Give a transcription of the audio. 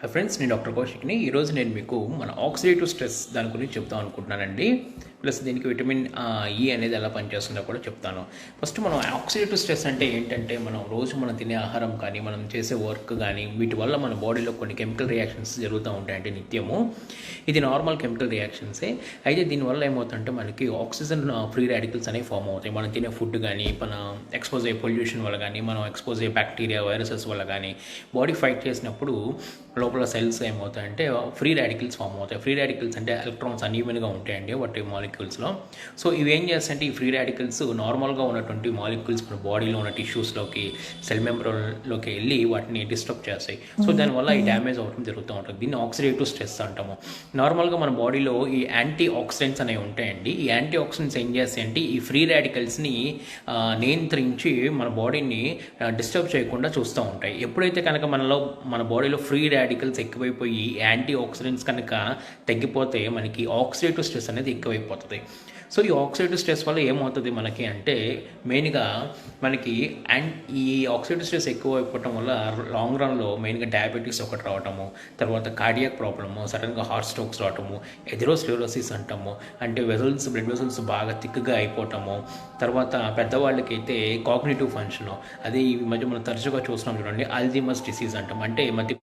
Hi friends, నేను doctor కౌశిక్ని. ఈరోజు నేను మీకు మన ఆక్సిడేటివ్ స్ట్రెస్ దాని గురించి చెప్తాను అనుకుంటున్నానండి. ప్లస్ దీనికి విటమిన్ ఈ అనేది ఎలా పనిచేస్తుందో కూడా చెప్తాను. ఫస్ట్ మనం ఆక్సిడేటివ్ స్ట్రెస్ అంటే ఏంటంటే, మనం తినే ఆహారం కానీ, మనం చేసే వర్క్ కానీ, వీటి వల్ల మన బాడీలో కొన్ని కెమికల్ రియాక్షన్స్ జరుగుతూ ఉంటాయంటే నిత్యము. ఇది నార్మల్ కెమికల్ రియాక్షన్సే. అయితే దీనివల్ల ఏమవుతుందంటే మనకి ఆక్సిజన్ ఫ్రీ రాడికల్స్ అనేవి ఫామ్ అవుతాయి. మనం తినే ఫుడ్ కానీ, మన ఎక్స్పోజ్ అయ్యే పొల్యూషన్ వల్ల కానీ, మనం ఎక్స్పోజ్ అయ్యే బ్యాక్టీరియా వైరసెస్ వల్ల కానీ బాడీ ఫైట్ చేసినప్పుడు లోపల సెల్స్ ఏమవుతాయంటే ఫ్రీ రాడికల్స్ ఫామ్ అవుతాయి. ఫ్రీ రాడికల్స్ అంటే ఎలక్ట్రాన్స్ అన్ఈవెన్గా ఉంటాయండి వాటి మాలిక్యూల్స్లో. సో ఇవి ఏం చేస్తాయంటే, ఈ ఫ్రీ రాడికల్స్ నార్మల్గా ఉన్నటువంటి మాలిక్యూల్స్ మన బాడీలో ఉన్న టిష్యూస్లోకి, సెల్ మెంబ్రేన్లోకి వెళ్ళి వాటిని డిస్టర్బ్ చేస్తాయి. సో దానివల్ల ఈ డ్యామేజ్ అవ్వడం జరుగుతూ ఉంటుంది. దీన్ని ఆక్సిడేటివ్ స్ట్రెస్ అంటాము. నార్మల్గా మన బాడీలో ఈ యాంటీ ఆక్సిడెంట్స్ అనేవి ఉంటాయండి. ఈ యాంటీ ఆక్సిడెంట్స్ ఏం చేస్తాయంటే ఈ ఫ్రీ రాడికల్స్ని నియంత్రించి మన బాడీని డిస్టర్బ్ చేయకుండా చూస్తూ ఉంటాయి. ఎప్పుడైతే కనుక మన బాడీలో ఫ్రీ రాడికల్స్ ఎక్కువైపోయి యాంటీ ఆక్సిడెంట్స్ కనుక తగ్గిపోతే మనకి ఆక్సిడేటివ్ స్ట్రెస్ అనేది ఎక్కువైపోతుంది. సో ఈ ఆక్సిడేటివ్ స్ట్రెస్ వల్ల ఏమవుతుంది మనకి అంటే, మెయిన్గా మనకి ఈ ఆక్సిడేటివ్ స్ట్రెస్ ఎక్కువ అయిపోవటం వల్ల లాంగ్ రన్లో మెయిన్గా డయాబెటీస్ ఒకటి రావటము, తర్వాత కార్డియాక్ ప్రాబ్లము, సడన్గా హార్ట్ స్ట్రోక్స్ రావటము, ఎథెరోస్క్లెరోసిస్ అంటాము, అంటే బ్లడ్ వెజల్స్ బాగా థిక్గా అయిపోవటము, తర్వాత పెద్దవాళ్ళకైతే కాగ్నిటివ్ ఫంక్షన్, అదే ఈ మధ్య మనం తరచుగా చూస్తున్నాం చూడండి, అల్జీమర్స్ డిసీజ్ అంటాం, అంటే